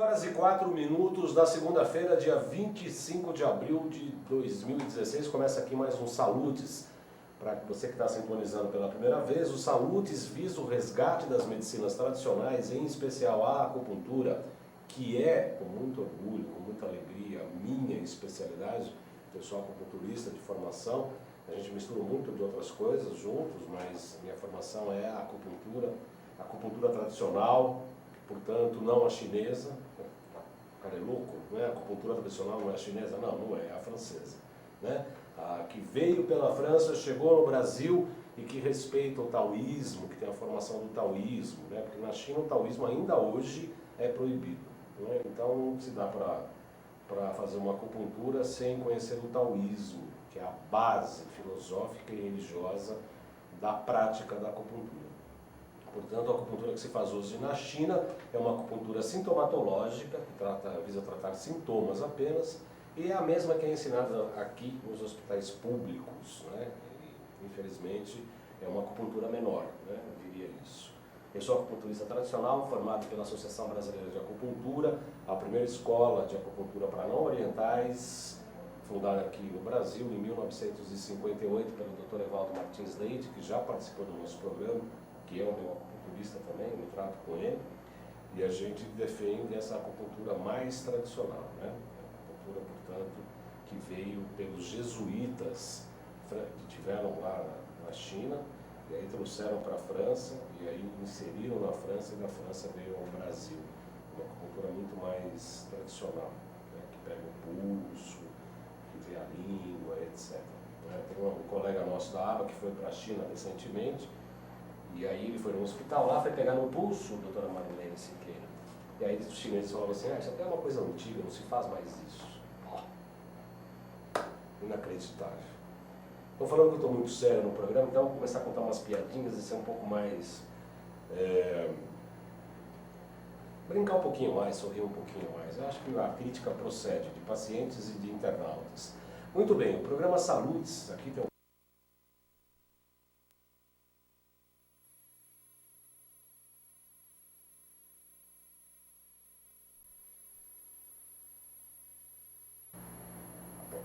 horas e 4 minutos da segunda-feira, dia 25 de abril de 2016. Começa aqui mais um Salutes. Para você que está sintonizando pela primeira vez, o Salutes visa o resgate das medicinas tradicionais, em especial a acupuntura, que é, com muito orgulho, com muita alegria, minha especialidade. Eu sou acupunturista de formação, a gente mistura muito de outras coisas juntos, mas minha formação é a acupuntura tradicional, portanto não a chinesa. O cara é louco, não é? A acupuntura tradicional não é a chinesa? Não é, é a francesa, né? A que veio pela França, chegou no Brasil e que respeita o taoísmo, que tem a formação do taoísmo, né? Porque na China o taoísmo ainda hoje é proibido, né? Então não se dá para fazer uma acupuntura sem conhecer o taoísmo, que é a base filosófica e religiosa da prática da acupuntura. Portanto, a acupuntura que se faz hoje na China é uma acupuntura sintomatológica, que visa tratar sintomas apenas, e é a mesma que é ensinada aqui nos hospitais públicos, né? E, infelizmente, é uma acupuntura menor, né? Eu diria isso. Eu sou acupunturista tradicional, formado pela Associação Brasileira de Acupuntura, a primeira escola de acupuntura para não orientais, fundada aqui no Brasil em 1958 pelo Dr. Evaldo Martins Leite, que já participou do nosso programa, que é o meu acupunturista também, eu me trato com ele, e a gente defende essa acupuntura mais tradicional, né? A acupuntura, portanto, que veio pelos jesuítas que tiveram lá na China, e aí trouxeram para a França, e aí inseriram na França, e da França veio ao Brasil. Uma acupuntura muito mais tradicional, né? Que pega o pulso, que vê a língua, etc. Tem um colega nosso da ABA que foi para a China recentemente, e aí ele foi no hospital lá, foi pegar no pulso, doutora Marilene Siqueira. E aí os chineses falaram assim, isso até é uma coisa antiga, não se faz mais isso. Inacreditável. Estou falando que eu estou muito sério no programa, então vou começar a contar umas piadinhas e ser um pouco mais... brincar um pouquinho mais, sorrir um pouquinho mais. Eu acho que a crítica procede de pacientes e de internautas. Muito bem, o programa Salutes, aqui tem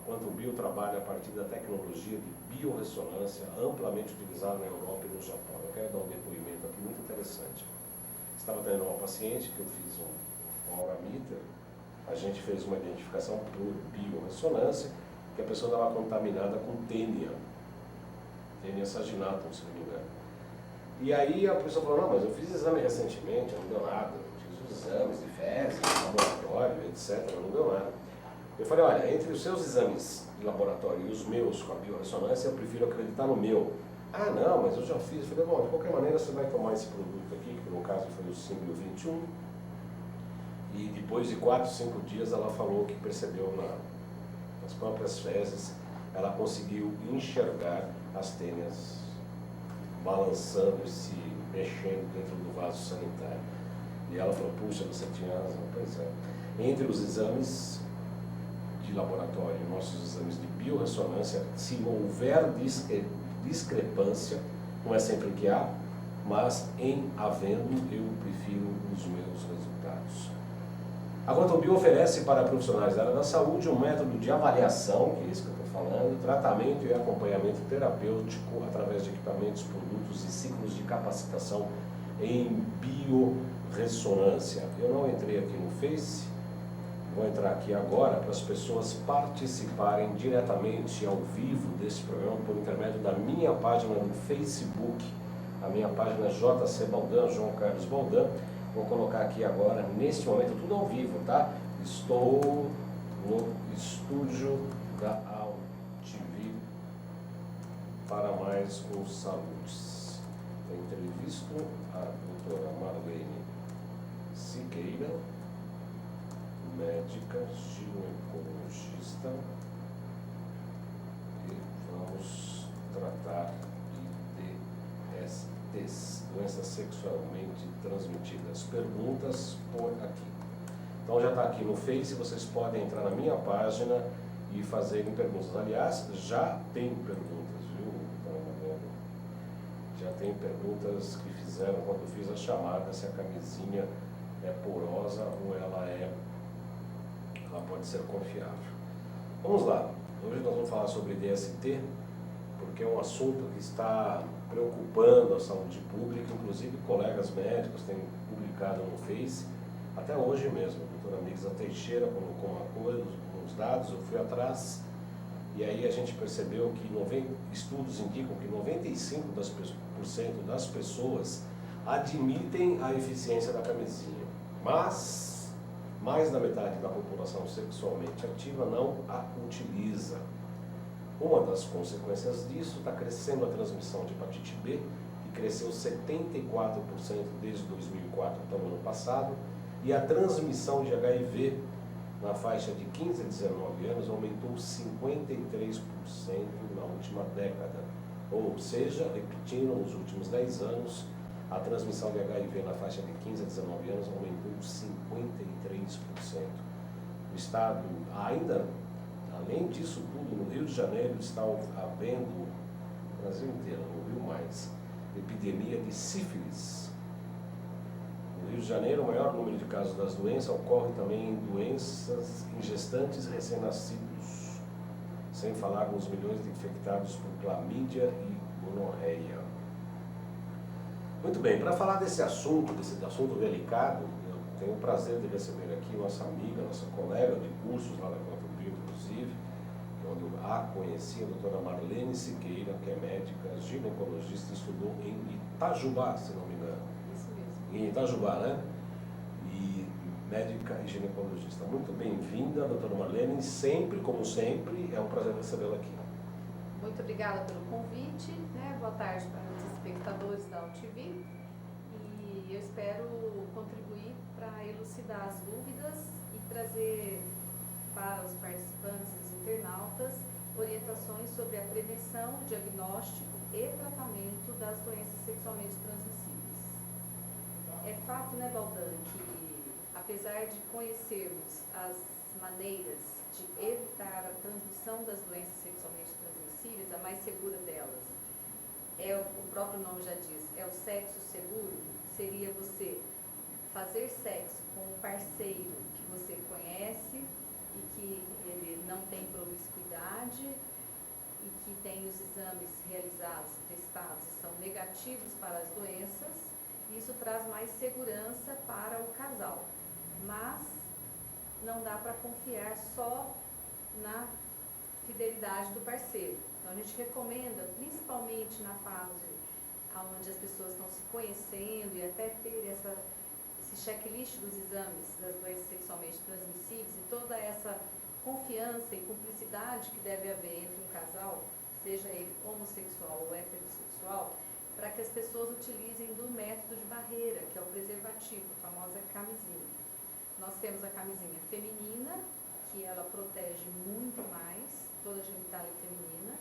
Quantum Bio trabalha a partir da tecnologia de biorressonância amplamente utilizada na Europa e no Japão. Eu quero dar um depoimento aqui muito interessante. Estava tendo uma paciente que eu fiz um aura-meter, a gente fez uma identificação por biorressonância, que a pessoa estava contaminada com tênia saginatum, se não me engano. E aí a pessoa falou, não, mas eu fiz exame recentemente, não deu nada, eu fiz os exames de fezes, laboratório, etc., não deu nada. Eu falei, olha, entre os seus exames de laboratório e os meus com a biorressonância, eu prefiro acreditar no meu. Ah, não, mas eu já fiz. Eu falei, bom, de qualquer maneira você vai tomar esse produto aqui, que no caso foi o Símbio 21, e depois de 4, 5 dias ela falou que percebeu nas próprias fezes, ela conseguiu enxergar as tênias balançando e se mexendo dentro do vaso sanitário. E ela falou, puxa, você tinha razão. Pois é. Entre os exames de laboratório, nossos exames de biorressonância, se houver discrepância, não é sempre que há, mas em havendo, eu prefiro os meus resultados. A Quantum Bio oferece para profissionais da área da saúde um método de avaliação, que é isso que eu estou falando, tratamento e acompanhamento terapêutico através de equipamentos, produtos e ciclos de capacitação em biorressonância. Eu não entrei aqui no Face, vou entrar aqui agora para as pessoas participarem diretamente ao vivo desse programa por intermédio da minha página no Facebook, a minha página JC Baldan, João Carlos Baldan. Vou colocar aqui agora, neste momento, tudo ao vivo, tá? Estou no estúdio da AltV para mais um Salutes. Eu entrevisto a doutora Marlene Siqueira, médica, ginecologista, e vamos tratar de DSTs, doenças sexualmente transmitidas. Perguntas por aqui. Então já está aqui no Face, vocês podem entrar na minha página e fazerem perguntas. Aliás, já tem perguntas, viu? Já tem perguntas que fizeram quando fiz a chamada, se a camisinha é porosa ou ela pode ser confiável. Vamos lá, hoje nós vamos falar sobre DST, porque é um assunto que está preocupando a saúde pública, inclusive colegas médicos têm publicado no Face, até hoje mesmo. A doutora Migsa Teixeira colocou uma coisa, uns dados, eu fui atrás, e aí a gente percebeu que estudos indicam que 95% das pessoas admitem a eficiência da camisinha, mas mais da metade da população sexualmente ativa não a utiliza. Uma das consequências disso está crescendo a transmissão de hepatite B, que cresceu 74% desde 2004 até o ano passado, e a transmissão de HIV na faixa de 15 a 19 anos aumentou 53% na última década. Ou seja, repetindo, nos últimos 10 anos, a transmissão de HIV na faixa de 15 a 19 anos aumentou 53%. O Estado ainda, além disso tudo, no Rio de Janeiro está havendo, no Brasil inteiro, no Rio mais, epidemia de sífilis. No Rio de Janeiro, o maior número de casos das doenças ocorre também em doenças em gestantes recém-nascidos, sem falar nos milhões de infectados por clamídia e gonorreia. Muito bem, para falar desse assunto delicado, eu tenho o prazer de receber aqui nossa amiga, nossa colega de cursos lá da Copa do Rio, inclusive, onde eu a conheci, a doutora Marlene Siqueira, que é médica, ginecologista, estudou em Itajubá, se não me engano. Isso mesmo. Em Itajubá, né? E médica e ginecologista. Muito bem-vinda, doutora Marlene. Sempre, como sempre, é um prazer recebê-la aqui. Muito obrigada pelo convite, né? Boa tarde para os espectadores da UTV. E eu espero contribuir para elucidar as dúvidas e trazer para os participantes e os internautas orientações sobre a prevenção, diagnóstico e tratamento das doenças sexualmente transmissíveis. É fato, né, Baldan, que apesar de conhecermos as maneiras de evitar a transmissão das doenças sexualmente transmissíveis, a mais segura delas, o próprio nome já diz, é o sexo seguro, seria você fazer sexo com um parceiro que você conhece e que ele não tem promiscuidade e que tem os exames realizados, testados e são negativos para as doenças. Isso traz mais segurança para o casal, mas não dá para confiar só na fidelidade do parceiro. Então a gente recomenda, principalmente na fase onde as pessoas estão se conhecendo e até ter esse checklist dos exames das doenças sexualmente transmissíveis e toda essa confiança e cumplicidade que deve haver entre um casal, seja ele homossexual ou heterossexual, para que as pessoas utilizem do método de barreira, que é o preservativo, a famosa camisinha. Nós temos a camisinha feminina, que ela protege muito mais toda a genitália feminina,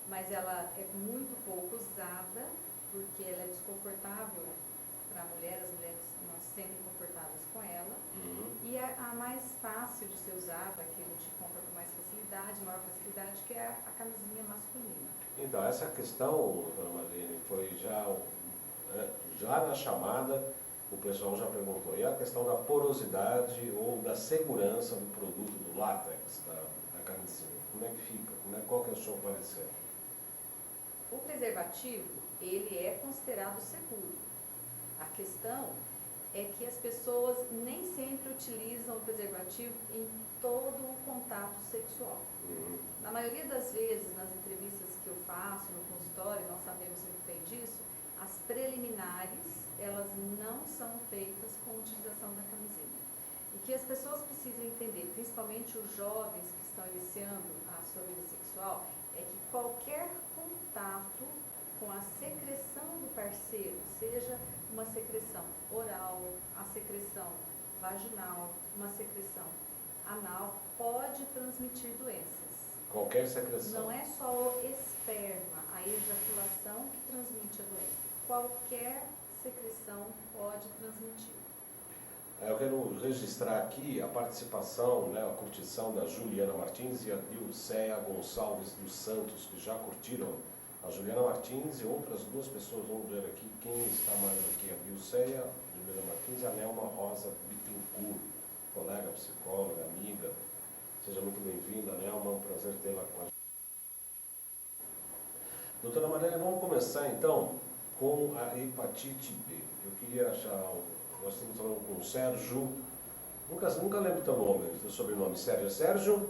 mas ela é muito pouco usada, porque ela é desconfortável para a mulher, as mulheres não se sentem confortáveis com ela. E a mais fácil de ser usada, que a gente compra com mais facilidade, maior facilidade, que é a camisinha masculina. Então, essa questão, doutora Marlene, foi já na chamada, o pessoal já perguntou, e a questão da porosidade ou da segurança do produto, do látex, da camisinha, como é que fica? Qual que é o seu parecer? O preservativo, ele é considerado seguro. A questão é que as pessoas nem sempre utilizam o preservativo em todo o contato sexual. Na maioria das vezes, nas entrevistas que eu faço no consultório, nós sabemos muito bem disso, as preliminares, elas não são feitas com a utilização da camisinha. E que as pessoas precisam entender, principalmente os jovens que estão iniciando a sua vida sexual, é que qualquer contato com a secreção do parceiro, seja uma secreção oral, a secreção vaginal, uma secreção anal, pode transmitir doenças. Qualquer secreção. Não é só o esperma, a ejaculação que transmite a doença. Qualquer secreção pode transmitir. Eu quero registrar aqui a participação, a curtição da Juliana Martins e a Dilceia Gonçalves dos Santos, que já curtiram. A Juliana Martins e outras duas pessoas, vamos ver aqui quem está mais aqui, a Dilceia, Oliveira Martins e a Nelma Rosa Bittencourt, colega, psicóloga, amiga. Seja muito bem-vinda, Nelma, é um prazer tê-la com a gente. Doutora Maria, vamos começar então com a hepatite B. Eu queria achar, nós estamos falando com o Sérgio, nunca lembro teu nome, teu sobrenome. Sérgio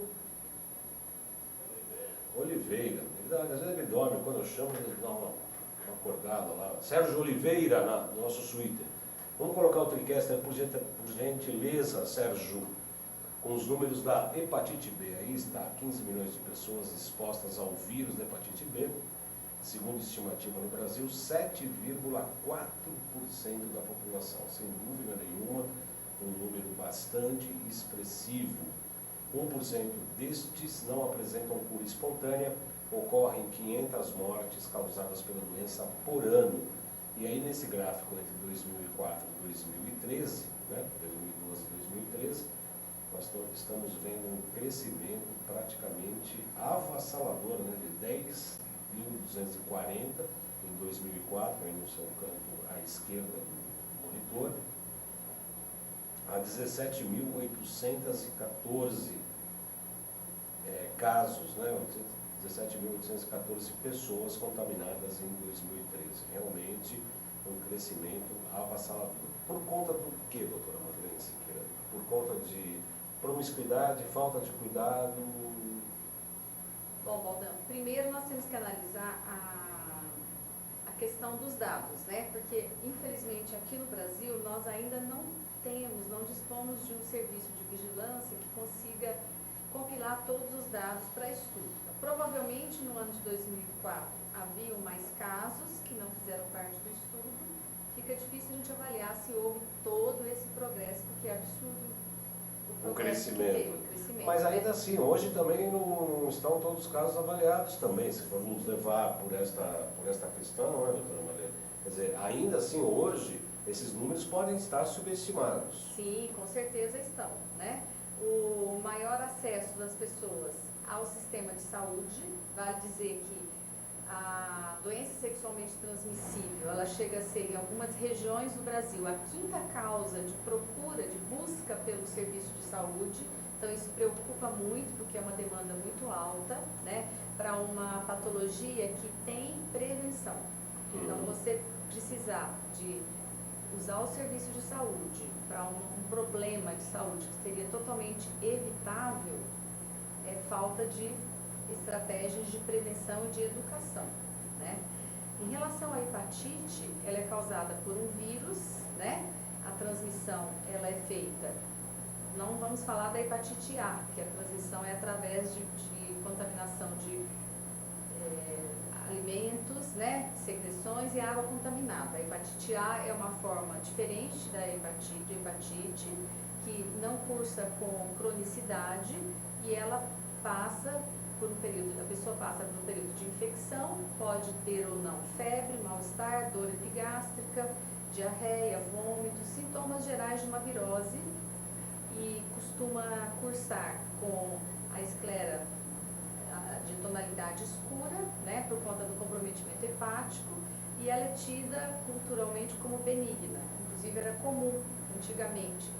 Oliveira. Às vezes ele dorme, quando eu chamo ele dá uma acordada lá. Sérgio Oliveira, no nosso Twitter. Vamos colocar o TriCaster, por gentileza, Sérgio, com os números da hepatite B. Aí está 15 milhões de pessoas expostas ao vírus da hepatite B. Segundo estimativa no Brasil, 7,4% da população. Sem dúvida nenhuma, um número bastante expressivo. 1% destes não apresentam cura espontânea, ocorrem 500 mortes causadas pela doença por ano. E aí nesse gráfico entre 2004 e 2013, 2012 e 2013, nós estamos vendo um crescimento praticamente avassalador, de 10.240 em 2004, aí no seu canto à esquerda do monitor, a 17.814 casos, 17.814 pessoas contaminadas em 2013. Realmente um crescimento avassalador. Por conta do que, doutora Madeleine Siqueira? Por conta de promiscuidade, falta de cuidado? Bom, Baldão, primeiro nós temos que analisar a questão dos dados, Porque, infelizmente, aqui no Brasil, nós ainda não dispomos de um serviço de vigilância que consiga compilar todos os dados para estudo. Provavelmente, no ano de 2004, haviam mais casos que não fizeram parte do estudo. Fica difícil a gente avaliar se houve todo esse progresso, porque é absurdo o crescimento. Mas ainda assim, hoje também não estão todos os casos avaliados também, se formos levar por esta questão, não é, doutora Maria? Quer dizer, ainda assim, hoje, esses números podem estar subestimados. Sim, com certeza estão, O maior acesso das pessoas ao sistema de saúde, vale dizer que a doença sexualmente transmissível, ela chega a ser, em algumas regiões do Brasil, a quinta causa de procura, de busca pelo serviço de saúde. Então, isso preocupa muito, porque é uma demanda muito alta, para uma patologia que tem prevenção. Então, você precisar de usar o serviço de saúde para um problema de saúde que seria totalmente evitável, é falta de estratégias de prevenção e de educação, Em relação à hepatite, ela é causada por um vírus, A transmissão, ela é feita, não vamos falar da hepatite A, que a transmissão é através de contaminação de alimentos, secreções e água contaminada. A hepatite A é uma forma diferente da hepatite, que não cursa com cronicidade e ela passa por um período, a pessoa passa por um período de infecção, pode ter ou não febre, mal-estar, dor epigástrica, diarreia, vômito, sintomas gerais de uma virose e costuma cursar com a esclera de tonalidade escura, por conta do comprometimento hepático, e ela é tida culturalmente como benigna. Inclusive era comum, antigamente,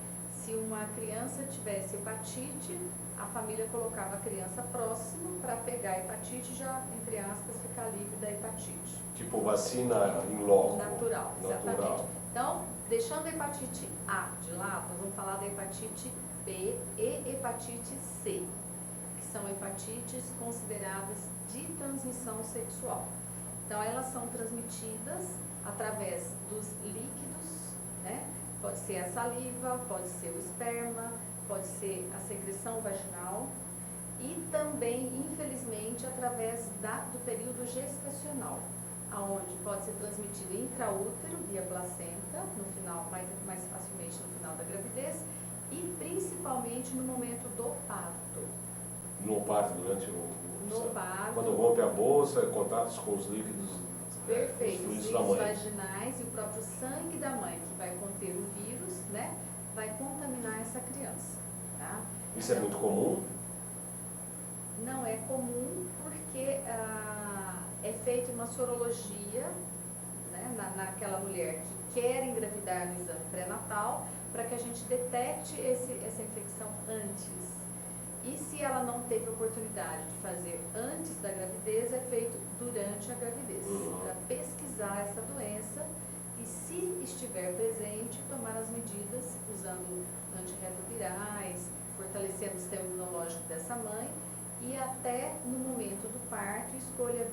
se uma criança tivesse hepatite, a família colocava a criança próximo para pegar a hepatite e já, entre aspas, ficar livre da hepatite. Tipo vacina in loco. Natural, exatamente. Então, deixando a hepatite A de lado, nós vamos falar da hepatite B e hepatite C, que são hepatites consideradas de transmissão sexual. Então, elas são transmitidas através dos líquidos, Pode ser a saliva, pode ser o esperma, pode ser a secreção vaginal e também, infelizmente, através do período gestacional, aonde pode ser transmitido intraútero, via placenta, no final, mais facilmente no final da gravidez, e principalmente no momento do parto. No parto, durante no parto. Quando rompe a bolsa, contatos com os líquidos. Perfeito, os líquidos vaginais e o próprio sangue da mãe, que vai conter o vírus, vai contaminar essa criança. Tá? Isso é muito comum? Não é comum porque é feita uma sorologia, né, naquela mulher que quer engravidar no exame pré-natal, para que a gente detecte essa infecção antes. E se ela não teve oportunidade de fazer antes da gravidez, é feito durante a gravidez, para pesquisar essa doença e, se estiver presente, tomar as medidas usando antirretrovirais, fortalecendo o sistema imunológico dessa mãe e até no momento do parto, escolha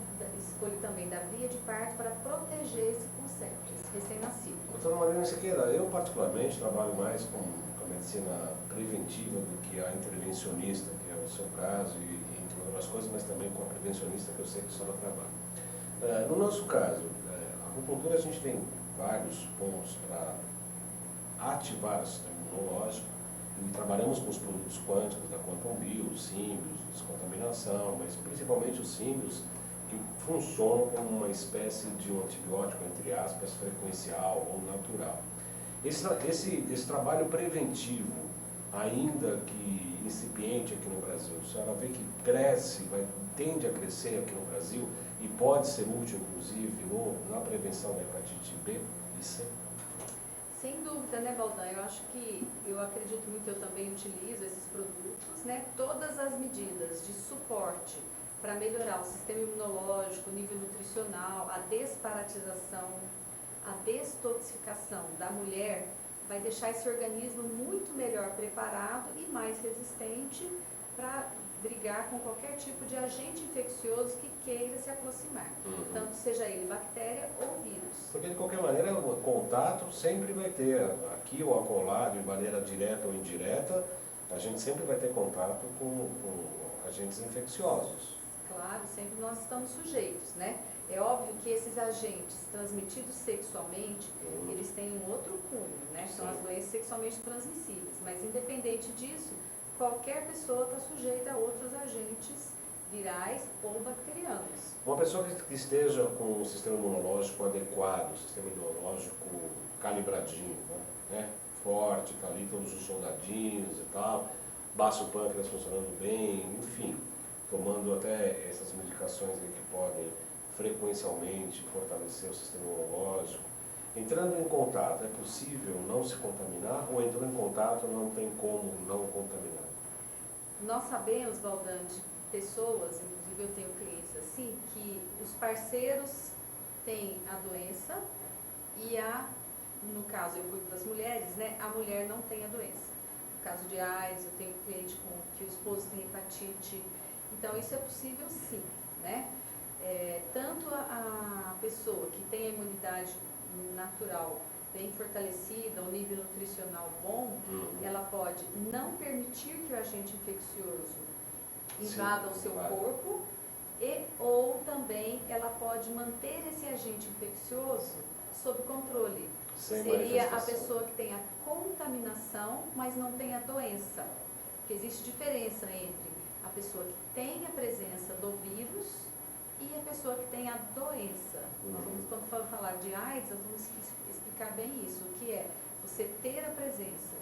também da via de parto para proteger esse concepto, esse recém-nascido. Doutora Marina Siqueira, eu particularmente trabalho mais com a medicina preventiva do que a intervencionista, que é o seu caso, e entre outras coisas, mas também com a prevencionista, que eu sei que a senhora trabalha. No nosso caso, a acupuntura, a gente tem vários pontos para ativar o sistema imunológico, e trabalhamos com os produtos quânticos da Quantum Bio, os símbios, descontaminação, mas principalmente os símbios que funcionam como uma espécie de um antibiótico, entre aspas, frequencial ou natural. Esse trabalho preventivo, ainda que incipiente aqui no Brasil, a senhora vê que cresce, tende a crescer aqui no Brasil e pode ser útil, inclusive, na prevenção da hepatite B e C? Sem dúvida, né, Baldan? Eu acredito muito, eu também utilizo esses produtos, né? Todas as medidas de suporte para melhorar o sistema imunológico, o nível nutricional, a desparasitização, a destoxificação da mulher, vai deixar esse organismo muito melhor preparado e mais resistente para brigar com qualquer tipo de agente infeccioso que queira se aproximar, tanto seja ele bactéria ou vírus. Porque de qualquer maneira o contato sempre vai ter, aqui ou acolá, de maneira direta ou indireta, a gente sempre vai ter contato com agentes infecciosos. Claro, sempre nós estamos sujeitos, né? É óbvio que esses agentes transmitidos sexualmente, eles têm um outro cunho, né? São as doenças sexualmente transmissíveis, mas independente disso, qualquer pessoa está sujeita a outros agentes virais ou bacterianos. Uma pessoa que esteja com o sistema imunológico adequado, o sistema imunológico calibradinho, né? Forte, está ali todos os soldadinhos e tal, baço pâncreas funcionando bem, enfim, tomando até essas medicações aí que podem frequencialmente fortalecer o sistema imunológico. Entrando em contato, é possível não se contaminar ou entrou em contato não tem como não contaminar? Nós sabemos, Baldan, de pessoas, inclusive eu tenho clientes assim, que os parceiros têm a doença e no caso eu cuido das mulheres, né, a mulher não tem a doença. No caso de AIDS, eu tenho cliente que o esposo tem hepatite, então isso é possível sim, né? Tanto a pessoa que tem a imunidade natural bem fortalecida, um nível nutricional bom, ela pode não permitir que o agente infeccioso invada o seu corpo ou também ela pode manter esse agente infeccioso sob controle. Seria a pessoa que tem a contaminação, mas não tem a doença. Porque existe diferença entre a pessoa que tem a presença do vírus e a pessoa que tem a doença. Quando for falar de AIDS, nós vamos explicar bem isso, o que é você ter a presença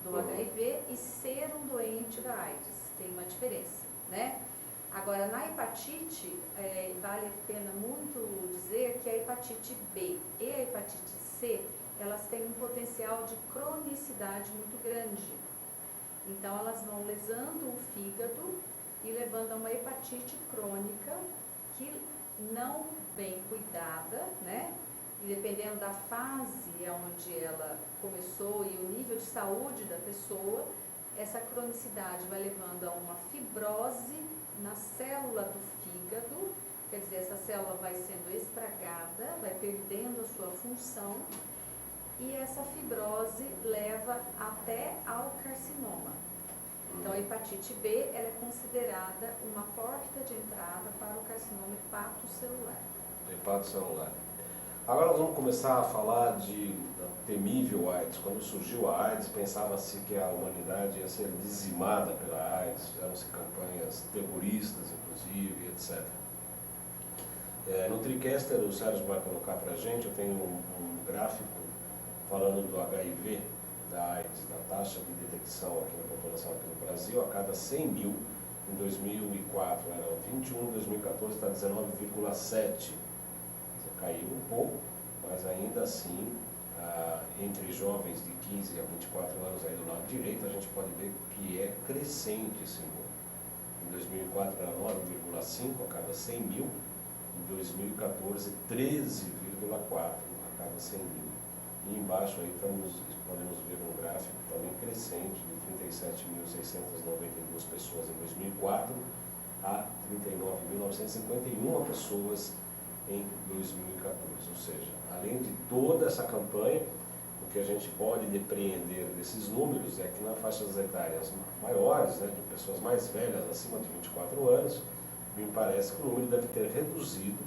do HIV e ser um doente da AIDS. Tem uma diferença, né? Agora, na hepatite, vale a pena muito dizer que a hepatite B e a hepatite C, elas têm um potencial de cronicidade muito grande. Então, elas vão lesando o fígado e levando a uma hepatite crônica que não bem cuidada, né? E dependendo da fase onde ela começou e o nível de saúde da pessoa, essa cronicidade vai levando a uma fibrose na célula do fígado, quer dizer, essa célula vai sendo estragada, vai perdendo a sua função e essa fibrose leva até ao carcinoma. Então, a hepatite B ela é considerada uma porta de entrada para o carcinoma hepatocelular. Hepatocelular. Agora nós vamos começar a falar da temível AIDS. Quando surgiu a AIDS, pensava-se que a humanidade ia ser dizimada pela AIDS, fizeram-se campanhas terroristas, inclusive, etc. No TriCaster, o Sérgio vai colocar para a gente, eu tenho um gráfico falando do HIV, da AIDS, da taxa de detecção aqui na população aqui no Brasil, a cada 100 mil, em 2004 era 21, em 2014 está 19,7. Caiu um pouco, mas ainda assim, entre jovens de 15 a 24 anos aí do lado direito, a gente pode ver que é crescente esse número. Em 2004 era 9,5 a cada 100 mil, em 2014 13,4 a cada 100 mil. E embaixo aí podemos ver um gráfico também crescente de 37.692 pessoas em 2004 a 39.951 pessoas em 2014. Ou seja, além de toda essa campanha, o que a gente pode depreender desses números é que na faixas etárias maiores, né, de pessoas mais velhas, acima de 24 anos, me parece que o número deve ter reduzido,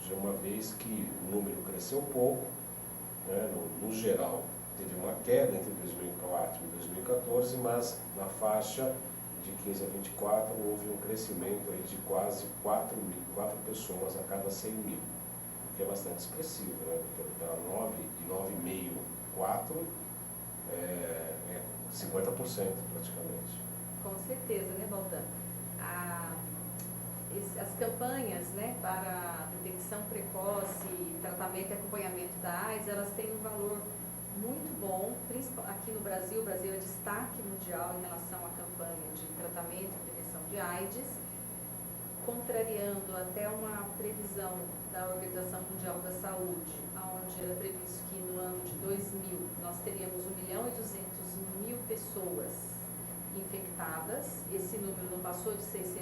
já uma vez que o número cresceu pouco, né, no geral teve uma queda entre 2004 e 2014, mas na faixa de 15 a 24 houve um crescimento aí de quase 4 pessoas a cada 100 mil, o que é bastante expressivo, né? Para 9,5, 4 é 50% praticamente. Com certeza, né, Baldan? As campanhas, né, para detecção precoce, tratamento e acompanhamento da AIDS, elas têm um valor muito bom, principalmente aqui no Brasil. O Brasil é destaque mundial em relação à campanha de tratamento e prevenção de AIDS, contrariando até uma previsão da Organização Mundial da Saúde, onde era previsto que no ano de 2000 nós teríamos 1.200.000 pessoas infectadas. Esse número não passou de 600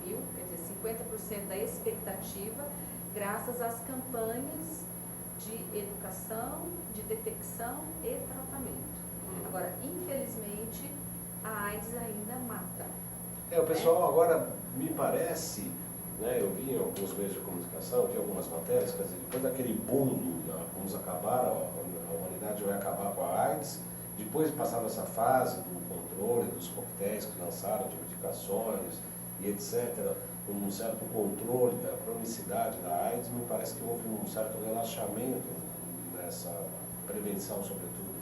mil, quer dizer, 50% da expectativa, graças às campanhas de educação, de detecção e tratamento. Agora, infelizmente, a AIDS ainda mata. O pessoal agora, me parece, né, eu vi em alguns meios de comunicação, vi algumas matérias, quer dizer, depois daquele boom, vamos acabar, a humanidade vai acabar com a AIDS, depois de passar essa fase do controle dos coquetéis que lançaram de medicações e etc., um certo controle da cronicidade da AIDS, me parece que houve um certo relaxamento nessa prevenção, sobretudo.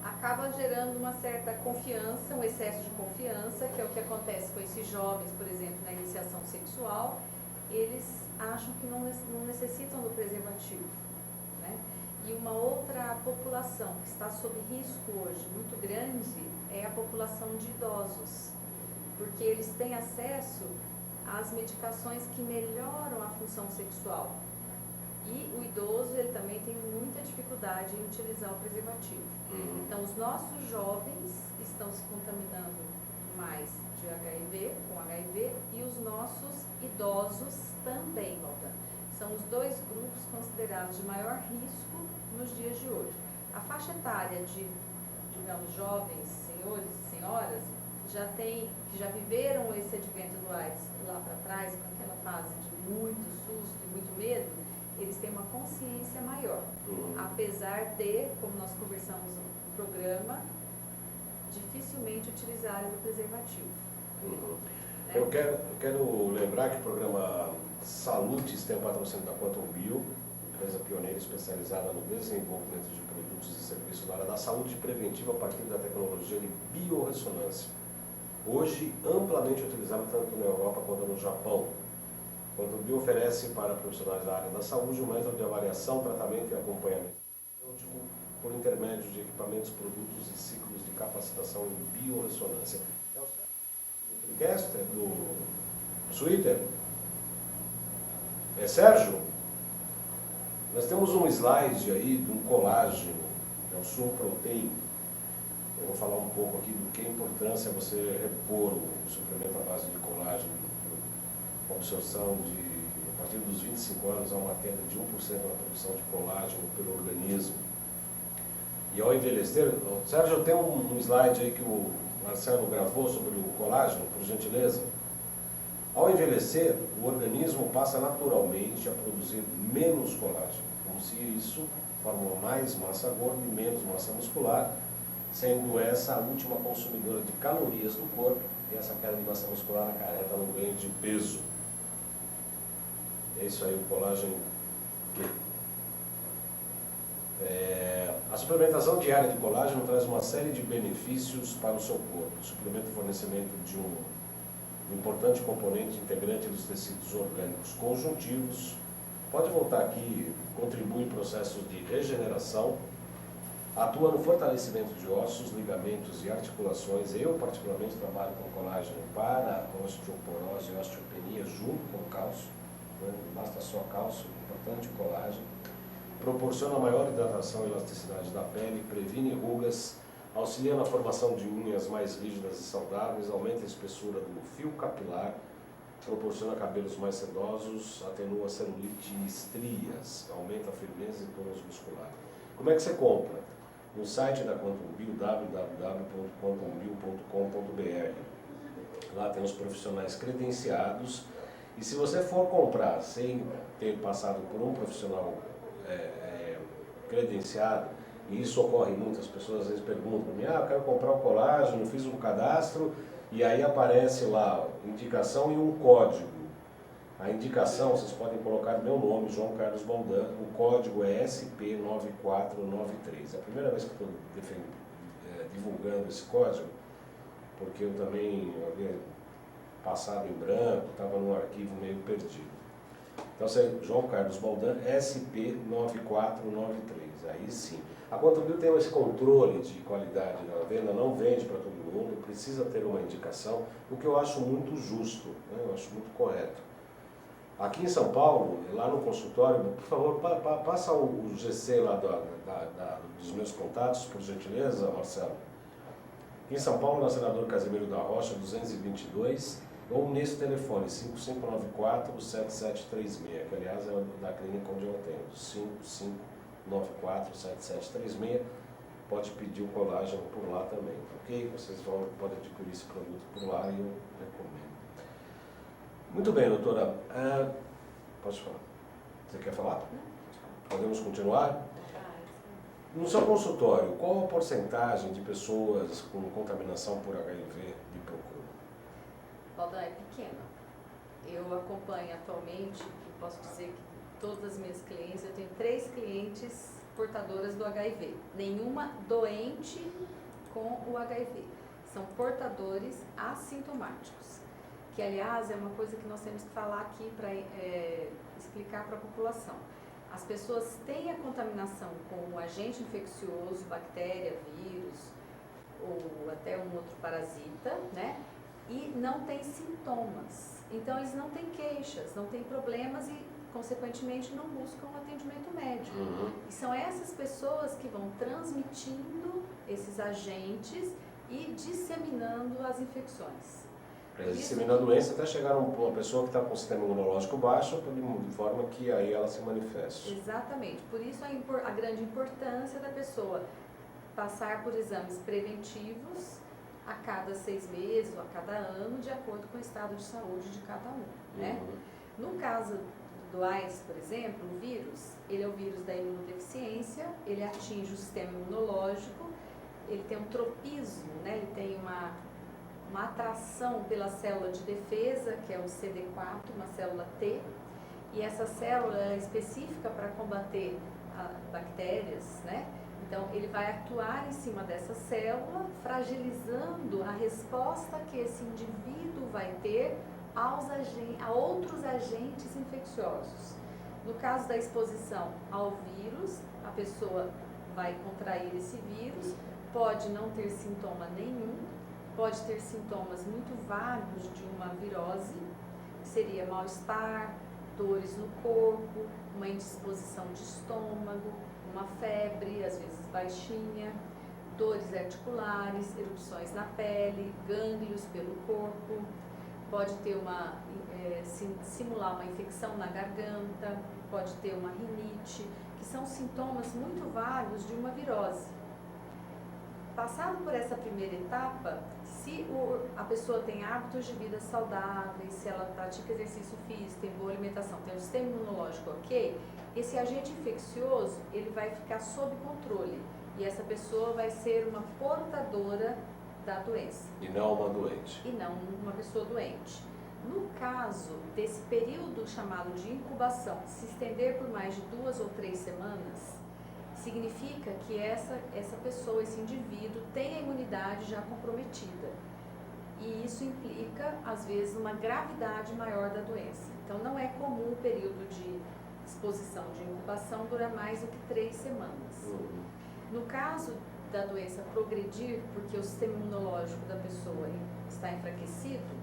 Acaba gerando uma certa confiança, um excesso de confiança, que é o que acontece com esses jovens, por exemplo, na iniciação sexual. Eles acham que não necessitam do preservativo, né? E uma outra população que está sob risco hoje muito grande é a população de idosos, porque eles têm acesso às medicações que melhoram a função sexual. E o idoso, ele também tem muita dificuldade em utilizar o preservativo. Então, os nossos jovens estão se contaminando mais de HIV, com HIV, e os nossos idosos também, Baldan. São os dois grupos considerados de maior risco nos dias de hoje. A faixa etária de, digamos, jovens, senhores e senhoras, que já viveram esse advento do AIDS lá para trás, com aquela fase de muito susto e muito medo, eles têm uma consciência maior. Apesar de, como nós conversamos no programa, dificilmente utilizarem o preservativo. Né? Eu quero lembrar que o programa Salutis tem o patrocínio da Quantum Bio, empresa pioneira especializada no desenvolvimento de produtos e serviços na área da saúde preventiva a partir da tecnologia de biorressonância. Hoje, amplamente utilizado tanto na Europa quanto no Japão. A Quantum Bio oferece para profissionais da área da saúde um método de avaliação, tratamento e acompanhamento por intermédio de equipamentos, produtos e ciclos de capacitação em biorressonância. É o podcast do Twitter. Sérgio, nós temos um slide aí de um colágeno, que é o Soul Protein. Eu vou falar um pouco aqui do que é a importância você repor o suplemento à base de colágeno. A absorção a partir dos 25 anos, há uma queda de 1% na produção de colágeno pelo organismo. E ao envelhecer, Sérgio, tem um slide aí que o Marcelo gravou sobre o colágeno, por gentileza. Ao envelhecer, o organismo passa naturalmente a produzir menos colágeno, como se isso forma mais massa gorda e menos massa muscular, sendo essa a última consumidora de calorias do corpo, e essa queda de massa muscular acarreta no ganho de peso. É isso aí, o colágeno Q. A suplementação diária de colágeno traz uma série de benefícios para o seu corpo. Suplementa o fornecimento de um importante componente integrante dos tecidos orgânicos conjuntivos, pode voltar aqui, contribui em processos de regeneração, atua no fortalecimento de ossos, ligamentos e articulações. Eu, particularmente, trabalho com colágeno para osteoporose e osteopenia junto com o cálcio. Não basta só cálcio, importante o colágeno. Proporciona maior hidratação e elasticidade da pele, previne rugas, auxilia na formação de unhas mais rígidas e saudáveis, aumenta a espessura do fio capilar, proporciona cabelos mais sedosos, atenua a celulite e estrias, aumenta a firmeza e tônus muscular. Como é que você compra? No site da Quantum Bio, www.quantumbio.com.br. Lá tem os profissionais credenciados, e se você for comprar sem ter passado por um profissional credenciado, e isso ocorre muito, as pessoas às vezes perguntam para mim, eu quero comprar o colágeno, fiz um cadastro, e aí aparece lá indicação e um código. A indicação, vocês podem colocar meu nome, João Carlos Baldan, o código é SP9493. É a primeira vez que estou divulgando esse código, porque eu também havia passado em branco, estava num arquivo meio perdido. Então, João Carlos Baldan, SP9493, aí sim. A Quantum Bio tem esse controle de qualidade da venda, não vende para todo mundo, precisa ter uma indicação, o que eu acho muito justo, né? Eu acho muito correto. Aqui em São Paulo, lá no consultório, por favor, passa o GC lá dos meus contatos, por gentileza, Marcelo. Aqui em São Paulo, na Senador Casimiro da Rocha, 222, ou nesse telefone, 5594-7736, que aliás é da clínica onde eu atendo, 5594-7736. Pode pedir o colágeno por lá também, ok? Vocês podem adquirir esse produto por lá e eu recomendo. Muito bem, doutora. Pode falar. Você quer falar? Podemos continuar? No seu consultório, qual a porcentagem de pessoas com contaminação por HIV lhe procuram? Baldan, é pequena. Eu acompanho atualmente, posso dizer que todas as minhas clientes, eu tenho 3 clientes portadoras do HIV. Nenhuma doente com o HIV. São portadores assintomáticos. Que, aliás, é uma coisa que nós temos que falar aqui para explicar para a população. As pessoas têm a contaminação com o agente infeccioso, bactéria, vírus ou até um outro parasita, né? E não tem sintomas. Então, eles não têm queixas, não têm problemas e, consequentemente, não buscam atendimento médico. E são essas pessoas que vão transmitindo esses agentes e disseminando as infecções. Dissemina a doença até chegar a uma pessoa que está com o sistema imunológico baixo, de forma que aí ela se manifeste. Exatamente. Por isso a grande importância da pessoa passar por exames preventivos a cada 6 meses ou a cada ano, de acordo com o estado de saúde de cada um, né? No caso do AIDS, por exemplo, o vírus, ele é o vírus da imunodeficiência, ele atinge o sistema imunológico, ele tem um tropismo, né? Ele tem uma atração pela célula de defesa, que é o CD4, uma célula T, e essa célula é específica para combater bactérias, né? Então, ele vai atuar em cima dessa célula, fragilizando a resposta que esse indivíduo vai ter a outros agentes infecciosos. No caso da exposição ao vírus, a pessoa vai contrair esse vírus, pode não ter sintoma nenhum, pode ter sintomas muito vagos de uma virose, que seria mal-estar, dores no corpo, uma indisposição de estômago, uma febre, às vezes baixinha, dores articulares, erupções na pele, gânglios pelo corpo, pode ter simular uma infecção na garganta, pode ter uma rinite, que são sintomas muito vagos de uma virose. Passado por essa primeira etapa, se a pessoa tem hábitos de vida saudáveis, se ela pratica exercício físico, tem boa alimentação, tem um sistema imunológico ok, esse agente infeccioso ele vai ficar sob controle e essa pessoa vai ser uma portadora da doença. E não uma doente. E não uma pessoa doente. No caso desse período chamado de incubação se estender por mais de 2 ou 3 semanas, significa que essa pessoa, esse indivíduo, tem a imunidade já comprometida. E isso implica, às vezes, uma gravidade maior da doença. Então, não é comum o período de exposição de incubação dura mais do que 3 semanas. No caso da doença progredir, porque o sistema imunológico da pessoa está enfraquecido,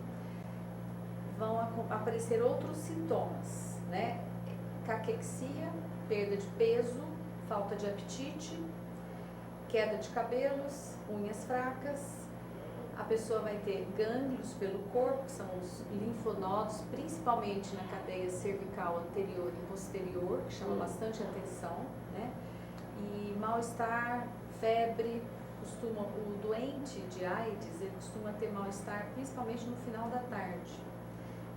vão aparecer outros sintomas, né? Caquexia, perda de peso, falta de apetite, queda de cabelos, unhas fracas. A pessoa vai ter gânglios pelo corpo, que são os linfonodos, principalmente na cadeia cervical anterior e posterior, que chama bastante atenção, né? E mal-estar, febre, o doente de AIDS, ele costuma ter mal-estar principalmente no final da tarde.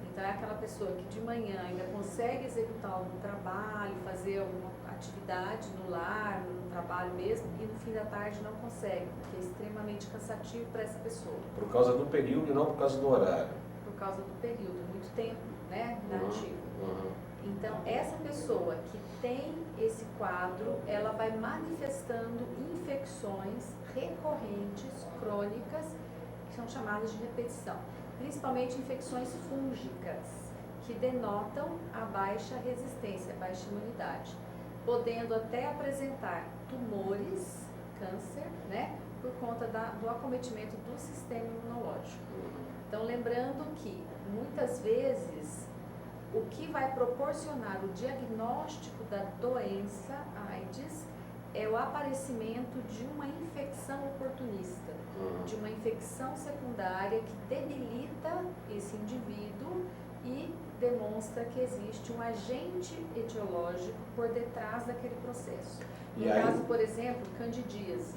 Então é aquela pessoa que de manhã ainda consegue executar algum trabalho, fazer alguma atividade no lar, no trabalho mesmo, e no fim da tarde não consegue, porque é extremamente cansativo para essa pessoa. Por causa do período e não por causa do horário. Por causa do período, muito tempo, né, nativo. Então, essa pessoa que tem esse quadro, ela vai manifestando infecções recorrentes, crônicas, que são chamadas de repetição. Principalmente infecções fúngicas, que denotam a baixa resistência, a baixa imunidade, podendo até apresentar tumores, câncer, né, por conta do acometimento do sistema imunológico. Então, lembrando que, muitas vezes, o que vai proporcionar o diagnóstico da doença AIDS é o aparecimento de uma infecção oportunista, de uma infecção secundária que debilita esse indivíduo e demonstra que existe um agente etiológico por detrás daquele processo. No caso, por exemplo, candidíase.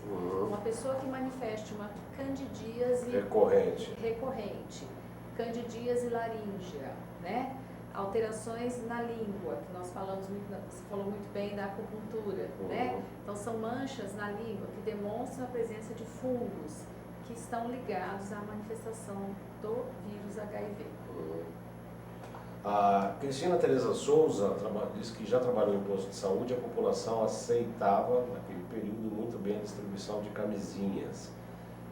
Uma pessoa que manifeste uma candidíase recorrente, candidíase laríngea, né? Alterações na língua, que nós falamos muito, você falou muito bem da acupuntura, né? Então são manchas na língua que demonstram a presença de fungos que estão ligados à manifestação do vírus HIV. A Cristina Tereza Souza disse que já trabalhou em posto de saúde, a população aceitava, naquele período, muito bem a distribuição de camisinhas.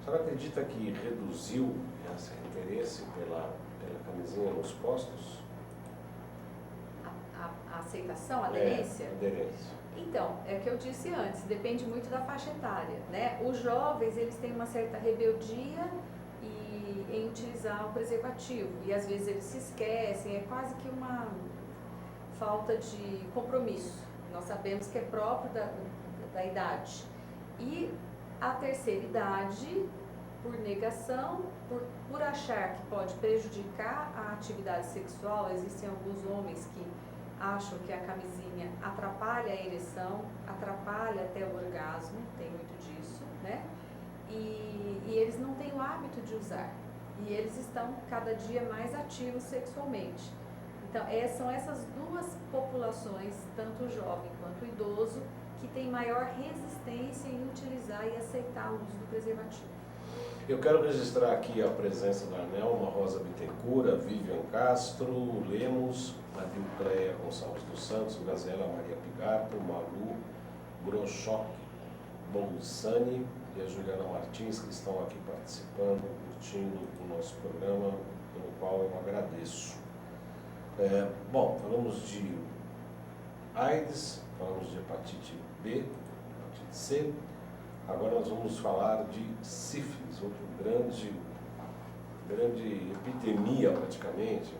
A senhora acredita que reduziu esse interesse pela camisinha nos postos? A aceitação, a aderência? Aderência. Então, é o que eu disse antes, depende muito da faixa etária, né? Os jovens, eles têm uma certa rebeldia em utilizar o preservativo, e às vezes eles se esquecem, é quase que uma falta de compromisso. Nós sabemos que é próprio da idade. E a terceira idade, por negação, por achar que pode prejudicar a atividade sexual, existem alguns homens que acham que a camisinha atrapalha a ereção, atrapalha até o orgasmo, tem muito disso, né? E eles não têm o hábito de usar. E eles estão cada dia mais ativos sexualmente. Então, são essas duas populações, tanto o jovem quanto o idoso, que têm maior resistência em utilizar e aceitar o uso do preservativo. Eu quero registrar aqui a presença da Nelma Rosa Bittencourt, a Vivian Castro, Lemos, a Dilcleia Gonçalves dos Santos, Gazela Maria Pigato, Malu Grochoc, Bolsani e a Juliana Martins, que estão aqui participando, curtindo o nosso programa, pelo qual eu agradeço. Bom, falamos de AIDS, falamos de hepatite B, hepatite C. Agora nós vamos falar de sífilis, outra grande epidemia praticamente,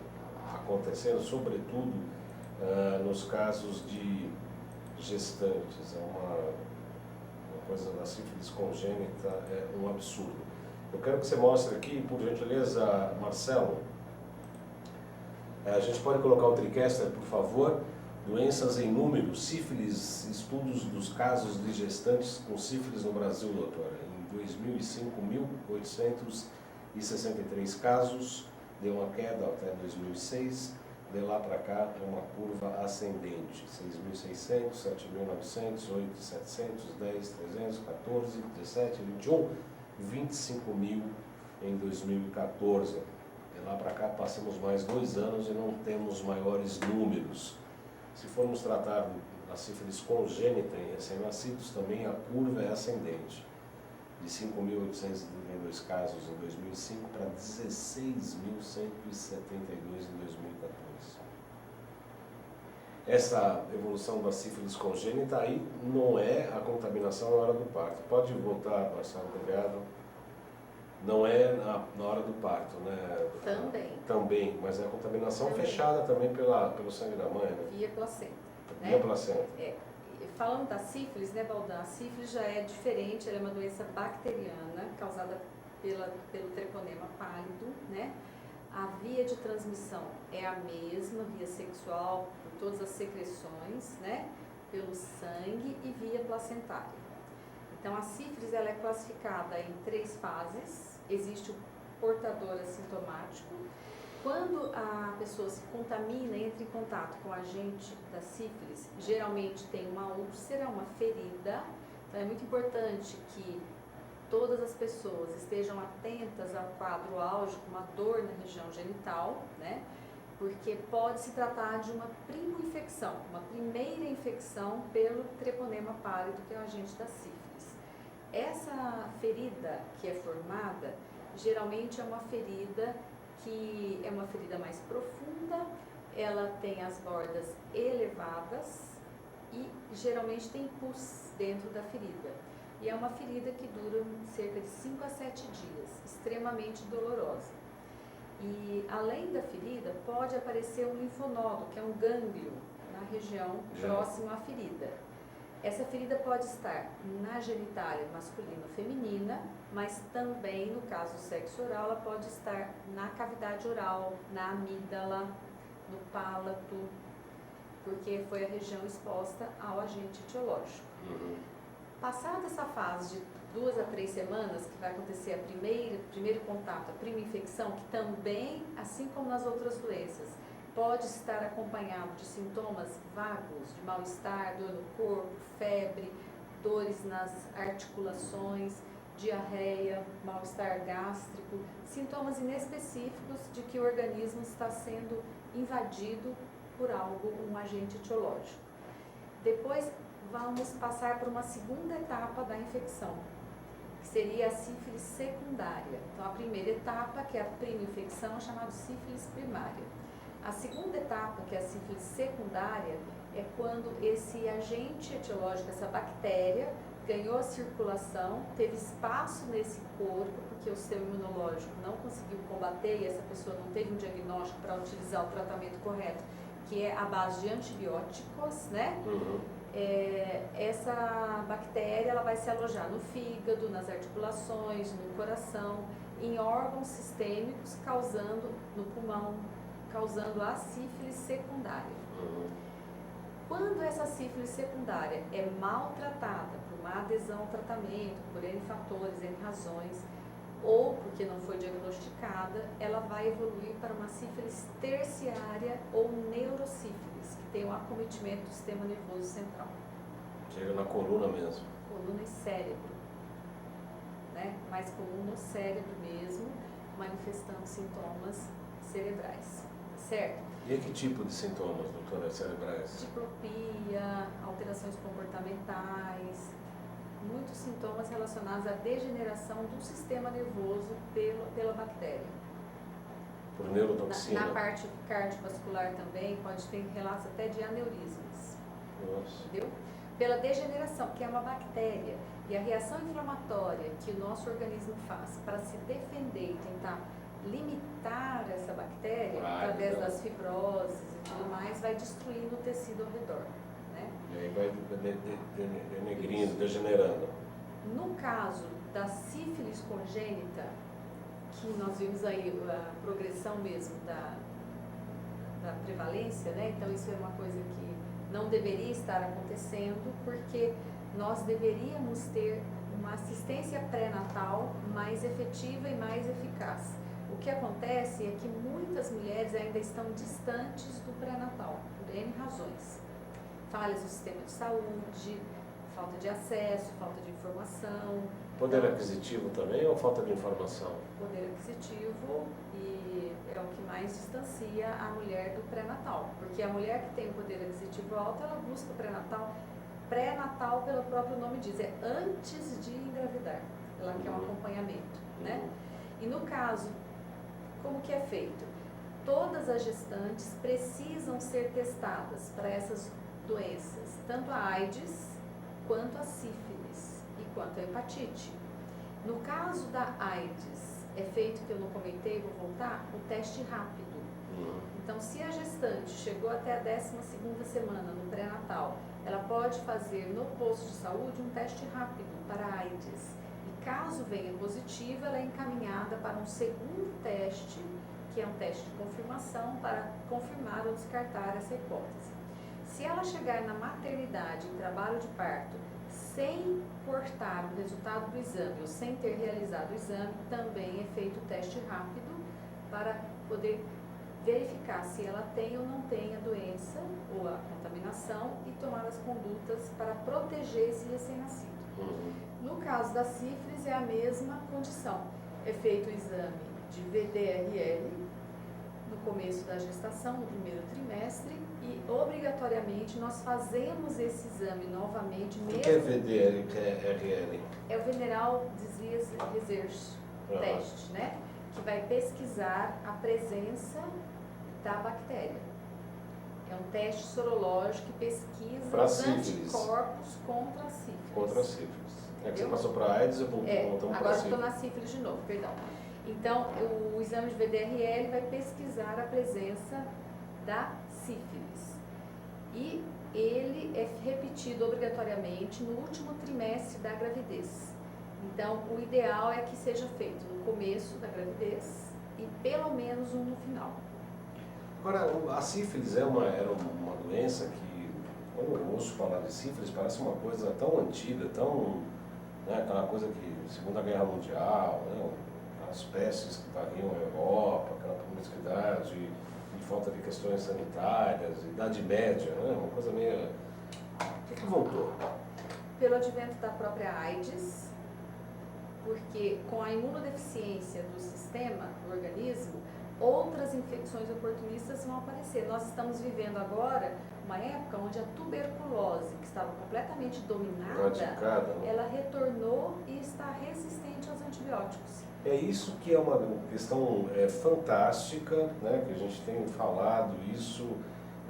acontecendo sobretudo nos casos de gestantes. É uma coisa da sífilis congênita, é um absurdo. Eu quero que você mostre aqui, por gentileza, Marcelo. A gente pode colocar o TriCaster, por favor. Doenças em número, sífilis, estudos dos casos de gestantes com sífilis no Brasil, doutora. Em 2005, 1.863 casos, deu uma queda até 2006, de lá para cá é uma curva ascendente, 6.600, 7.900, 8.700, 10, 300, 14, 17, 21, 25.000 em 2014. De lá para cá passamos mais 2 anos e não temos maiores números. Se formos tratar da sífilis congênita em recém-nascidos, também a curva é ascendente, de 5.832 casos em 2005 para 16.172 em 2014. essa evolução da sífilis congênita aí não é a contaminação na hora do parto. Pode voltar, Marcelo, obrigado. Não é na hora do parto, né? Também. Também, mas é a contaminação Também. fechada também pelo sangue da mãe, né? Via placenta. Via placenta. É. Falando da sífilis, né, Baldan? A sífilis já é diferente, ela é uma doença bacteriana causada pelo treponema pálido, né? A via de transmissão é a mesma, via sexual, por todas as secreções, né? Pelo sangue e via placentária. Então, a sífilis ela é classificada em 3 fases. Existe o portador assintomático. Quando a pessoa se contamina, entra em contato com o agente da sífilis, geralmente tem uma úlcera, uma ferida. Então, é muito importante que todas as pessoas estejam atentas ao quadro álgico, uma dor na região genital, né? Porque pode se tratar de uma primo-infecção, uma primeira infecção pelo treponema pálido, que é o agente da sífilis. Essa ferida que é formada, geralmente é uma ferida que é uma ferida mais profunda, ela tem as bordas elevadas e geralmente tem pus dentro da ferida. E é uma ferida que dura cerca de 5 a 7 dias, extremamente dolorosa. E além da ferida, pode aparecer um linfonodo, que é um gânglio na região próxima à ferida. Essa ferida pode estar na genitália masculina ou feminina, mas também, no caso do sexo oral, ela pode estar na cavidade oral, na amígdala, no palato, porque foi a região exposta ao agente etiológico. Passada essa fase de 2 a 3 semanas, que vai acontecer primeiro contato, a prima infecção, que também, assim como nas outras doenças, pode estar acompanhado de sintomas vagos, de mal-estar, dor no corpo, febre, dores nas articulações, diarreia, mal-estar gástrico, sintomas inespecíficos de que o organismo está sendo invadido por algo, um agente etiológico. Depois vamos passar por uma segunda etapa da infecção, que seria a sífilis secundária. Então, a primeira etapa, que é a prima infecção, é chamada sífilis primária. A segunda etapa, que é a sífilis secundária, é quando esse agente etiológico, essa bactéria, ganhou a circulação, teve espaço nesse corpo, porque o seu imunológico não conseguiu combater e essa pessoa não teve um diagnóstico para utilizar o tratamento correto, que é a base de antibióticos, né? Essa bactéria ela vai se alojar no fígado, nas articulações, no coração, em órgãos sistêmicos, causando no pulmão, causando a sífilis secundária. Quando essa sífilis secundária é maltratada por uma adesão ao tratamento, por N fatores, N razões, ou porque não foi diagnosticada, ela vai evoluir para uma sífilis terciária ou neurosífilis, que tem um acometimento do sistema nervoso central. Chega na coluna mesmo. Coluna e cérebro, né? Mais comum no cérebro mesmo, manifestando sintomas cerebrais, certo? E que tipo de sintomas, doutora, cerebrais? Diplopia, alterações comportamentais, muitos sintomas relacionados à degeneração do sistema nervoso pela bactéria. Por neurotoxina? Na parte cardiovascular também, pode ter relatos até de aneurismas. Nossa. Entendeu? Pela degeneração, que é uma bactéria, e a reação inflamatória que o nosso organismo faz para se defender e tentar limitar essa bactéria, através das fibroses e tudo mais, vai destruindo o tecido ao redor, né? E aí vai denegrindo, degenerando. No caso da sífilis congênita, que nós vimos aí a progressão mesmo da prevalência, né? Então isso é uma coisa que não deveria estar acontecendo, porque nós deveríamos ter uma assistência pré-natal mais efetiva e mais eficaz. O que acontece é que muitas mulheres ainda estão distantes do pré-natal, por N razões. Falhas no sistema de saúde, falta de acesso, falta de informação. Poder aquisitivo também ou falta de informação? Poder aquisitivo, e é o que mais distancia a mulher do pré-natal. Porque a mulher que tem o poder aquisitivo alto, ela busca o pré-natal. Pré-natal, pelo próprio nome diz, é antes de engravidar. Ela quer um acompanhamento, né? E no caso, como que é feito? todas as gestantes precisam ser testadas para essas doenças, tanto a AIDS, quanto a sífilis e quanto a hepatite. No caso da AIDS, é feito, que eu não comentei, vou voltar, o teste rápido. Então, se a gestante chegou até a 12ª semana no pré-natal, ela pode fazer no posto de saúde um teste rápido para a AIDS. E caso venha positivo, ela é encaminhada para um segundo teste, que é um teste de confirmação, para confirmar ou descartar essa hipótese. Se ela chegar na maternidade, em trabalho de parto, sem portar o resultado do exame ou sem ter realizado o exame, também é feito o teste rápido para poder verificar se ela tem ou não tem a doença ou a contaminação e tomar as condutas para proteger esse recém-nascido. No caso da sífilis é a mesma condição. É feito o exame de VDRL no começo da gestação, no primeiro trimestre, e obrigatoriamente nós fazemos esse exame novamente mesmo. O que é VDRL? É o Venereal Disease Research Test, né? Que vai pesquisar a presença da bactéria. É um teste sorológico que pesquisa pra os sífilis. Anticorpos contra a sífilis. Contra a sífilis. É que você passou para a AIDS e voltamos para a sífilis. Agora estou na sífilis de novo, perdão. Então, o exame de VDRL vai pesquisar a presença da sífilis. E ele é repetido obrigatoriamente no último trimestre da gravidez. Então, o ideal é que seja feito no começo da gravidez e pelo menos um no final. Agora, a sífilis era uma doença que, quando eu ouço falar de sífilis, parece uma coisa tão antiga, tão, né, aquela coisa que, Segunda Guerra Mundial, né, as pestes que varriam a Europa, aquela promiscuidade, de falta de questões sanitárias, Idade Média, né, uma coisa meio... O que voltou? Pelo advento da própria AIDS, porque com a imunodeficiência do sistema, do organismo, outras infecções oportunistas vão aparecer. Nós estamos vivendo agora uma época onde a tuberculose, que estava completamente dominada, né? ela retornou e está resistente aos antibióticos. É isso que é uma questão fantástica, né, que a gente tem falado isso,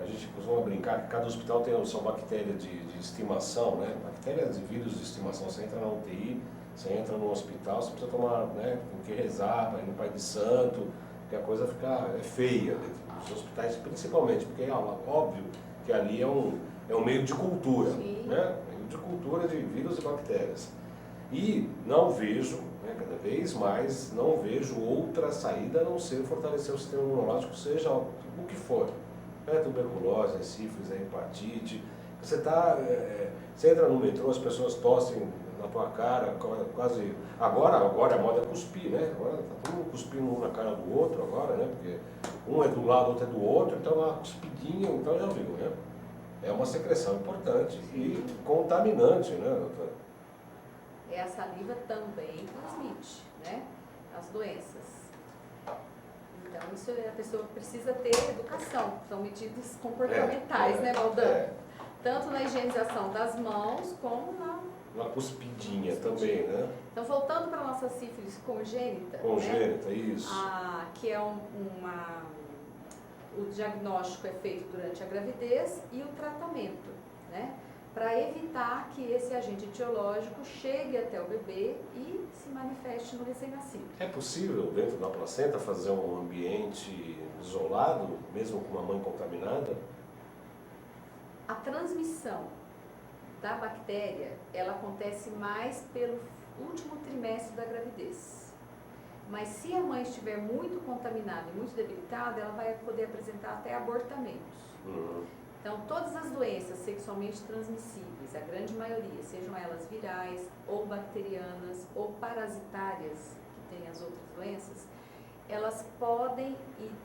a gente costuma brincar que cada hospital tem a sua bactéria de estimação, né, bactérias de vírus de estimação. Você entra na UTI, você entra no hospital, você precisa tomar, né, tem que rezar para ir no Pai de Santo, que a coisa fica feia, nos hospitais principalmente, porque é óbvio que ali é um meio de cultura, né? Meio de cultura de vírus e bactérias. E não vejo, né, cada vez mais, não vejo outra saída a não ser fortalecer o sistema imunológico, seja o que for. É tuberculose, é sífilis, é hepatite. Você entra no metrô, as pessoas tossem na tua cara, quase... Agora a moda é cuspir, né? Agora tá todo mundo cuspindo um na cara do outro agora, né? Porque um é do lado, outro é do outro, então uma cuspidinha, então já viu, né? É uma secreção importante e contaminante, né, doutora? A saliva também transmite, né? As doenças. Então, isso a pessoa precisa ter educação, são medidas comportamentais, né, Valdão? Tanto na higienização das mãos, como uma cuspidinha também, né? Então, voltando para a nossa sífilis congênita. Congênita, né? Isso. Que é o diagnóstico é feito durante a gravidez e o tratamento, né? Para evitar que esse agente etiológico chegue até o bebê e se manifeste no recém-nascido. É possível, dentro da placenta, fazer um ambiente isolado, mesmo com uma mãe contaminada? A transmissão da bactéria, ela acontece mais pelo último trimestre da gravidez. Mas se a mãe estiver muito contaminada e muito debilitada, ela vai poder apresentar até abortamentos. Então, todas as doenças sexualmente transmissíveis, a grande maioria, sejam elas virais, ou bacterianas, ou parasitárias, que têm as outras doenças, elas podem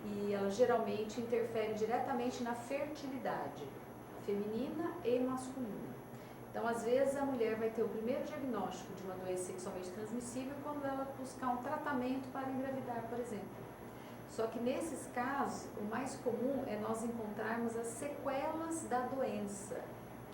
e elas geralmente interferem diretamente na fertilidade feminina e masculina. Então, às vezes, a mulher vai ter o primeiro diagnóstico de uma doença sexualmente transmissível quando ela buscar um tratamento para engravidar, por exemplo. Só que nesses casos, o mais comum é nós encontrarmos as sequelas da doença,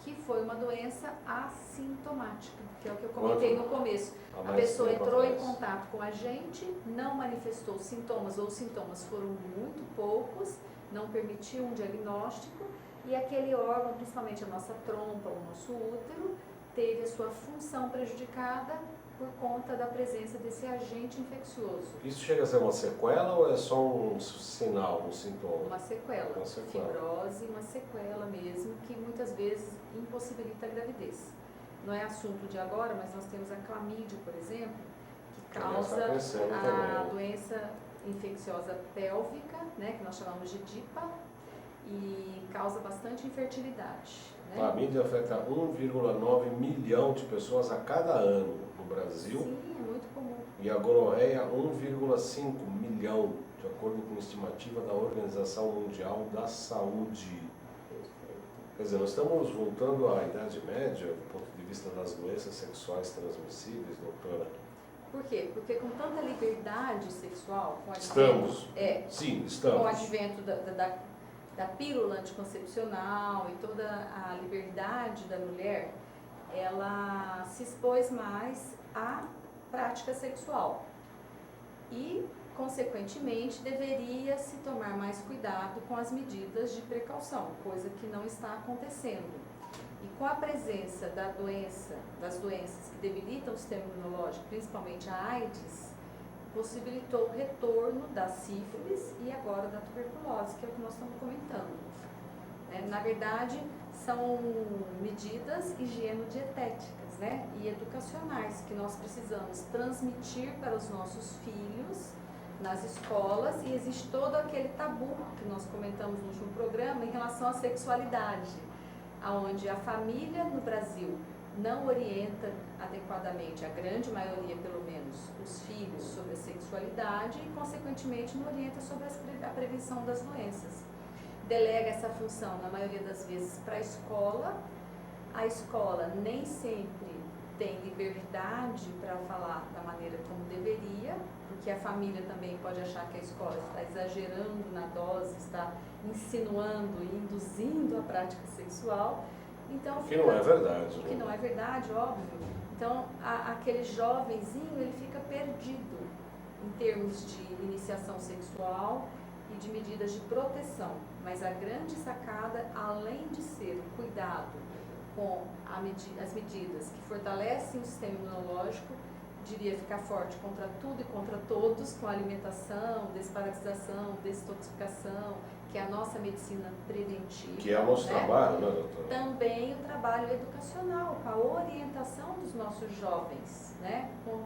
que foi uma doença assintomática, que é o que eu comentei no começo. Há A mais pessoa tempo entrou em atrás. contato com a gente, não manifestou sintomas ou os sintomas foram muito poucos, não permitiu um diagnóstico e aquele órgão, principalmente a nossa trompa, o nosso útero, teve a sua função prejudicada por conta da presença desse agente infeccioso. Isso chega a ser uma sequela ou é só um sinal, um sintoma? Uma sequela, fibrose, uma sequela mesmo, que muitas vezes impossibilita a gravidez. Não é assunto de agora, mas nós temos a clamídia, por exemplo, que causa a doença infecciosa pélvica, né, que nós chamamos de DIPA, e causa bastante infertilidade. Né? Clamídia afeta 1,9 milhão de pessoas a cada ano no Brasil. Sim, é muito comum. E a gonorreia 1,5 milhão, de acordo com a estimativa da Organização Mundial da Saúde. Quer dizer, nós estamos voltando à Idade Média do ponto de vista das doenças sexuais transmissíveis, doutora? Por quê? Porque com tanta liberdade sexual, com o Estamos. Sim, estamos. Com o advento da pílula anticoncepcional e toda a liberdade da mulher, ela se expôs mais à prática sexual e, consequentemente, deveria se tomar mais cuidado com as medidas de precaução, coisa que não está acontecendo. E com a presença das doenças que debilitam o sistema imunológico, principalmente a AIDS, possibilitou o retorno da sífilis e agora da tuberculose, que é o que nós estamos comentando. Na verdade, são medidas higienodietéticas, né, e educacionais que nós precisamos transmitir para os nossos filhos nas escolas, e existe todo aquele tabu que nós comentamos no último programa em relação à sexualidade, onde a família no Brasil não orienta adequadamente, a grande maioria pelo menos, os filhos sobre a sexualidade e, consequentemente, não orienta sobre a prevenção das doenças. Delega essa função, na maioria das vezes, para a escola nem sempre tem liberdade para falar da maneira como deveria, porque a família também pode achar que a escola está exagerando na dose, está insinuando e induzindo a prática sexual. Então, que não é verdade. Que não é verdade, óbvio. Então, aquele jovenzinho, ele fica perdido em termos de iniciação sexual e de medidas de proteção. Mas a grande sacada, além de ser o cuidado com as medidas que fortalecem o sistema imunológico, diria ficar forte contra tudo e contra todos, com alimentação, desparasitação, desintoxicação, que é a nossa medicina preventiva. Que é o nosso trabalho, né, doutora? Também o trabalho educacional, com a orientação dos nossos jovens, né, com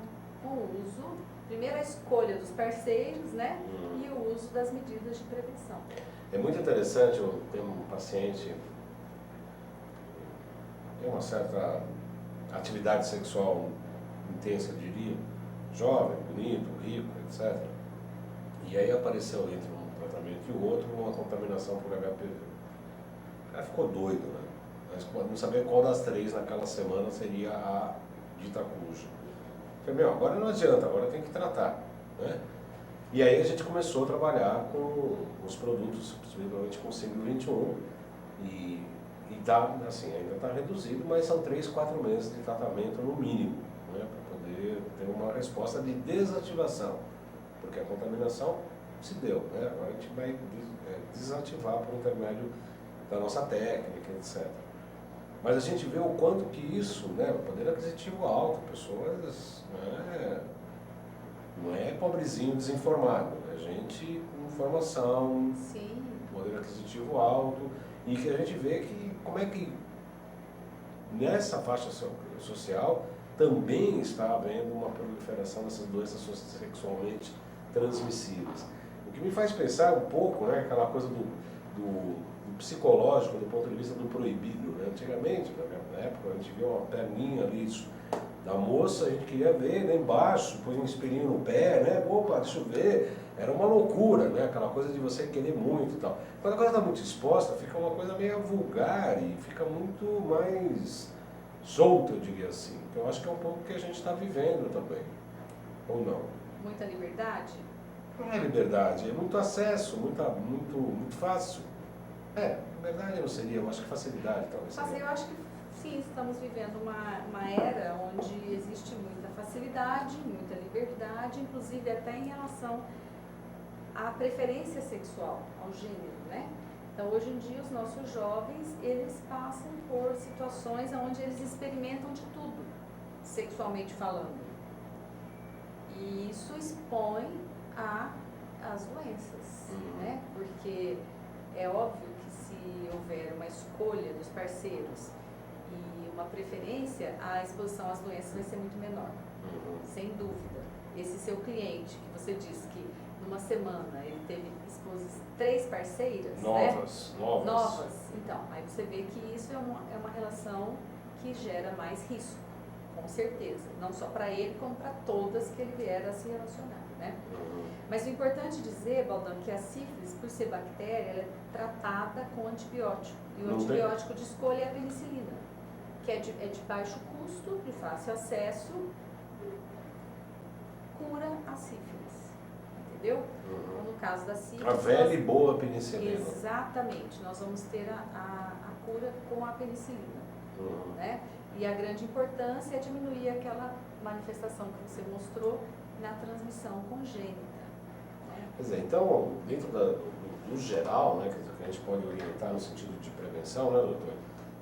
o uso, primeiro a escolha dos parceiros, né, e o uso das medidas de prevenção. É muito interessante, eu tenho um paciente que tem uma certa atividade sexual intensa, eu diria, jovem, bonito, rico, etc. E aí apareceu entre um tratamento e o outro uma contaminação por HPV. O cara ficou doido, né? Mas não sabia qual das três naquela semana seria a dita cuja. Falei, agora não adianta, agora tem que tratar, né? E aí a gente começou a trabalhar com os produtos, principalmente com o Símbio 21, e tá, assim, ainda está reduzido, mas são 3, 4 meses de tratamento no mínimo, né, para poder ter uma resposta de desativação, porque a contaminação se deu, né? Agora a gente vai desativar por intermédio da nossa técnica, etc. Mas a gente vê o quanto que isso, né, o poder aquisitivo alto, pessoas, né, não é pobrezinho desinformado, é gente com informação, Sim. Poder aquisitivo alto, e que a gente vê que como é que nessa faixa social também está havendo uma proliferação dessas doenças sexualmente transmissíveis. O que me faz pensar um pouco, né, aquela coisa do psicológico, do ponto de vista do proibido, né? Antigamente, na época, a gente via uma perninha ali da moça, a gente queria ver, né, embaixo, põe um espelhinho no pé, né? Opa, deixa eu ver. Era uma loucura, né? Aquela coisa de você querer muito e tal. Quando a coisa está muito exposta, fica uma coisa meio vulgar e fica muito mais solta, eu diria assim. Então, eu acho que é um pouco que a gente está vivendo também. Ou não? Muita liberdade? Não é liberdade, é muito acesso, muito fácil. Liberdade não seria, eu acho que facilidade talvez. Mas eu acho que sim, estamos vivendo uma era onde existe muita facilidade, muita liberdade, inclusive até em relação à preferência sexual, ao gênero, né? Então, hoje em dia, os nossos jovens, eles passam por situações onde eles experimentam de tudo, sexualmente falando. E isso expõe às doenças, né? Porque é óbvio que se houver uma escolha dos parceiros e uma preferência, a exposição às doenças vai ser muito menor, sem dúvida. Esse seu cliente, que você disse que numa semana ele teve 3 parceiras, novas. Então, aí você vê que isso é uma relação que gera mais risco, com certeza. Não só para ele, como para todas que ele vier a se relacionar, né? Mas o importante dizer, Baldão, que a sífilis, por ser bactéria, ela é tratada com antibiótico. E o antibiótico de escolha é a penicilina, que é de baixo custo, de fácil acesso, cura a sífilis. Entendeu? Então, no caso da sífilis... A velha e boa penicilina. Exatamente. Nós vamos ter a cura com a penicilina. Né? E a grande importância é diminuir aquela manifestação que você mostrou na transmissão congênita. Né? Quer dizer, então, dentro do geral, né, quer dizer, que a gente pode orientar no sentido de prevenção, né, doutor?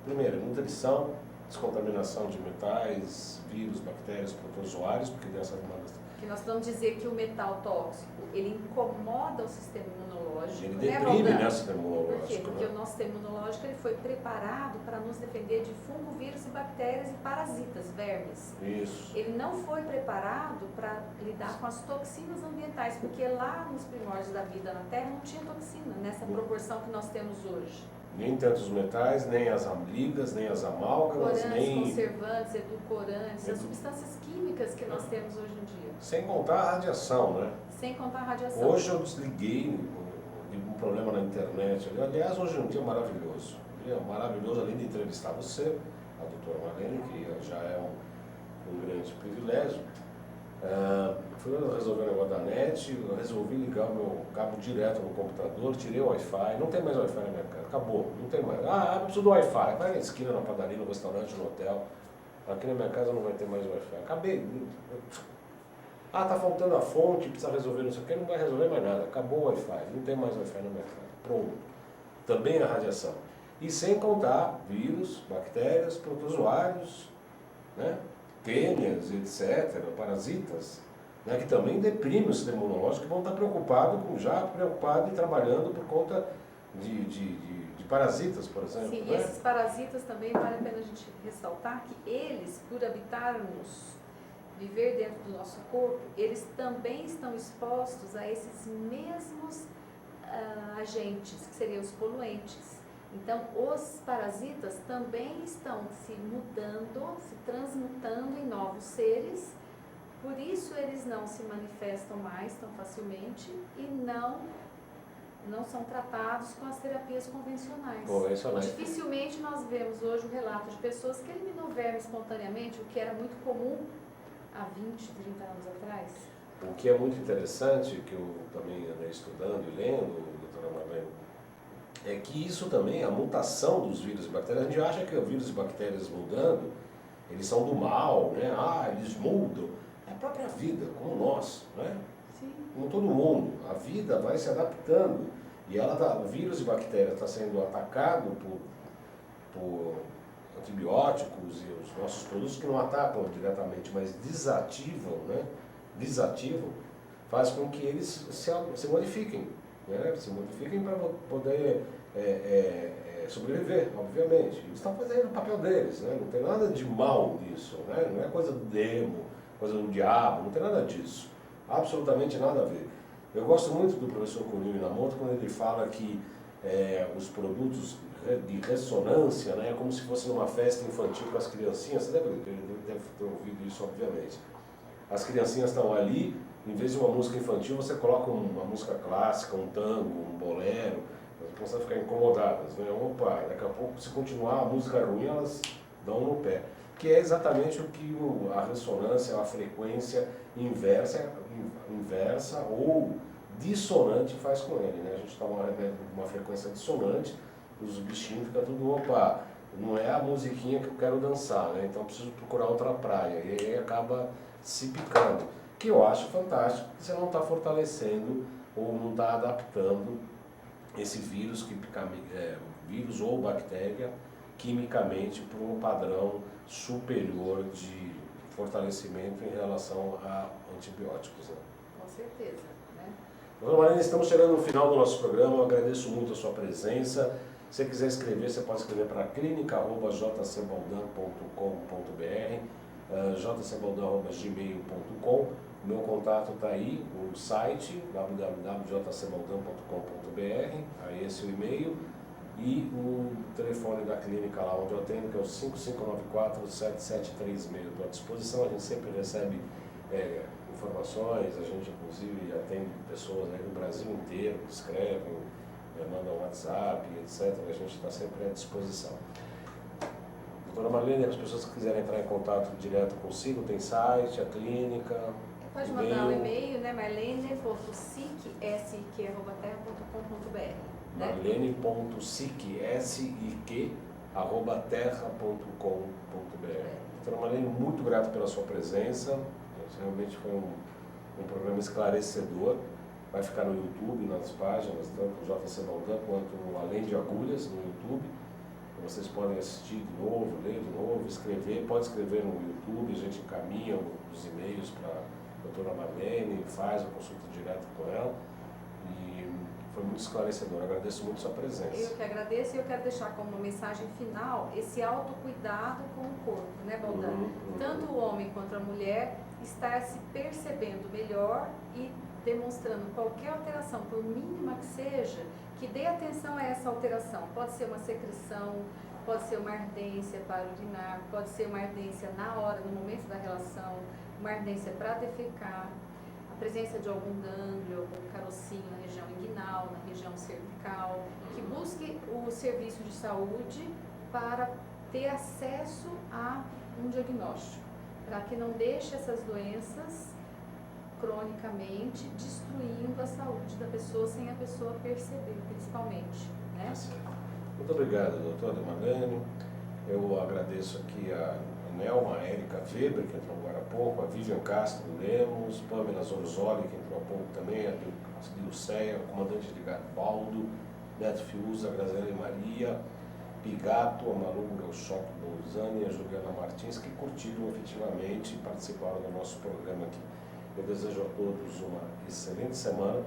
Primeiro, nutrição, descontaminação de metais, vírus, bactérias, protozoários, porque dessas demandas... Que nós vamos dizer que o metal tóxico, ele incomoda o sistema imunológico. Ele deprime, né, o sistema imunológico. Por quê? né? Porque o nosso sistema imunológico ele foi preparado para nos defender de fungo, vírus e bactérias e parasitas, vermes. Isso. Ele não foi preparado para lidar com as toxinas ambientais, porque lá nos primórdios da vida na Terra não tinha toxina nessa proporção que nós temos hoje. Nem tantos metais, nem as amigas, nem as amálgamas, nem... conservantes, edulcorantes, as substâncias químicas que nós temos hoje em dia. Sem contar a radiação, né? Sem contar a radiação. Hoje eu desliguei um problema na internet. Aliás, hoje é um dia maravilhoso. Maravilhoso, além de entrevistar você, a doutora Marlene, que já é um grande privilégio. Fui resolver o negócio da net, eu resolvi ligar o meu cabo direto no computador, tirei o Wi-Fi, não tem mais Wi-Fi na minha casa, acabou, não tem mais. Eu preciso do Wi-Fi, vai na esquina, na padaria, no restaurante, no hotel, aqui na minha casa não vai ter mais Wi-Fi. Acabei. Tá faltando a fonte, precisa resolver não sei o que, não vai resolver mais nada, acabou o Wi-Fi, não tem mais Wi-Fi na minha casa, pronto. Também a radiação. E sem contar vírus, bactérias, protozoários, né? Tênias, etc., parasitas, né, que também deprimem o sistema imunológico, que vão estar preocupados e trabalhando por conta de parasitas, por exemplo. Sim, né? E esses parasitas também vale a pena a gente ressaltar que eles, por habitarmos, viver dentro do nosso corpo, eles também estão expostos a esses mesmos agentes, que seriam os poluentes. Então, os parasitas também estão se mudando, se transmutando em novos seres, por isso eles não se manifestam mais tão facilmente e não são tratados com as terapias convencionais. Dificilmente nós vemos hoje o relato de pessoas que eliminou verme espontaneamente, o que era muito comum há 20, 30 anos atrás. O que é muito interessante, que eu também andei estudando e lendo, doutora Marlene, é que isso também, a mutação dos vírus e bactérias, a gente acha que os vírus e bactérias mudando, eles são do mal, né? Eles mudam. É a própria vida, como nós, né? Sim. Como todo mundo. A vida vai se adaptando. E o vírus e bactéria está sendo atacado por antibióticos e os nossos produtos que não atacam diretamente, mas desativam, né? Desativam, faz com que eles se modifiquem. Né? Se modifiquem para poder sobreviver, obviamente. Eles estão fazendo o papel deles, né? Não tem nada de mal nisso, né? Não é coisa do demo, coisa do diabo, não tem nada disso. Absolutamente nada a ver. Eu gosto muito do professor Cunil Minamoto quando ele fala que os produtos de ressonância, né, é como se fosse numa festa infantil com as criancinhas. Você deve ter ouvido isso, obviamente. As criancinhas estão ali, em vez de uma música infantil, você coloca uma música clássica, um tango, um bolero, elas começam a ficar incomodadas, né? Opa, daqui a pouco, se continuar a música ruim, elas dão no pé. Que é exatamente o que a ressonância, a frequência inversa ou dissonante faz com ele, né? A gente toma uma frequência dissonante, os bichinhos ficam tudo, opa, não é a musiquinha que eu quero dançar, né? Então eu preciso procurar outra praia. E aí acaba se picando. Que eu acho fantástico, que você não está fortalecendo ou não está adaptando esse vírus, vírus ou bactéria, quimicamente para um padrão superior de fortalecimento em relação a antibióticos. Né? Com certeza. Né? Dona Marlene, estamos chegando no final do nosso programa, eu agradeço muito a sua presença. Se você quiser escrever, você pode escrever para clinica@jcbaldan.com.br, jcbaldan@gmail.com. O meu contato está aí no site www.jcbaldan.com.br, aí esse é o e-mail, e o telefone da clínica lá onde eu atendo, que é o 5594-7736. Estou à disposição, a gente sempre recebe informações, a gente inclusive atende pessoas aí do Brasil inteiro que escrevem, mandam WhatsApp, etc. A gente está sempre à disposição. Doutora Marlene, as pessoas que quiserem entrar em contato direto consigo, tem site, a clínica... Pode mandar um e-mail, né? marlene.sic@terra.com.br. marlene.sic@terra.com.br. Doutora Marlene, muito grato pela sua presença. Realmente foi um programa esclarecedor. Vai ficar no YouTube, nas páginas, tanto do JC Baldan quanto no Além de Agulhas, no YouTube. Vocês podem assistir de novo, ler de novo, escrever. Pode escrever no YouTube, a gente encaminha os e-mails para a doutora Marlene, faz a consulta direta com ela. E foi muito esclarecedor. Agradeço muito a sua presença. Eu que agradeço e eu quero deixar como uma mensagem final esse autocuidado com o corpo, né, Baldan? Tanto o homem quanto a mulher estar se percebendo melhor e demonstrando qualquer alteração, por mínima que seja, que dê atenção a essa alteração. Pode ser uma secreção, pode ser uma ardência para urinar, pode ser uma ardência na hora, no momento da relação, uma ardência para defecar, a presença de algum gânglio, algum carocinho na região inguinal, na região cervical, que busque o serviço de saúde para ter acesso a um diagnóstico, para que não deixe essas doenças cronicamente destruindo a saúde da pessoa sem a pessoa perceber, principalmente. Né? Muito obrigado, doutora Marlene. Eu agradeço aqui a Nelma, a Érica Weber, que entrou agora há pouco, a Vivian Castro Lemos, Pamela Zorzoli, que entrou há pouco também, a Dilceia, o comandante de Garibaldo, Neto Fiuza, a Graziela Maria, Pigato, a Malu Grauchoc Bolzani e a Juliana Martins, que curtiram efetivamente e participaram do nosso programa aqui. Eu desejo a todos uma excelente semana.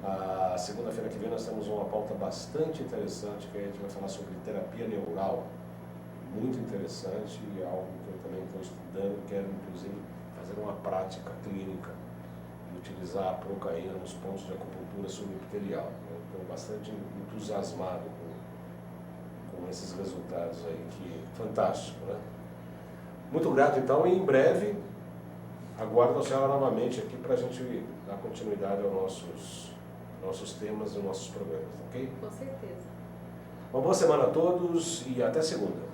A segunda-feira que vem nós temos uma pauta bastante interessante, que a gente vai falar sobre terapia neural. Muito interessante e algo que eu também estou estudando. Quero, inclusive, fazer uma prática clínica e utilizar a procaína nos pontos de acupuntura subepitelial. Eu estou bastante entusiasmado com esses resultados aí, que fantástico, né? Muito grato, então, e em breve aguardo a senhora novamente aqui para a gente dar continuidade aos nossos temas e nossos programas, ok? Com certeza. Uma boa semana a todos e até segunda.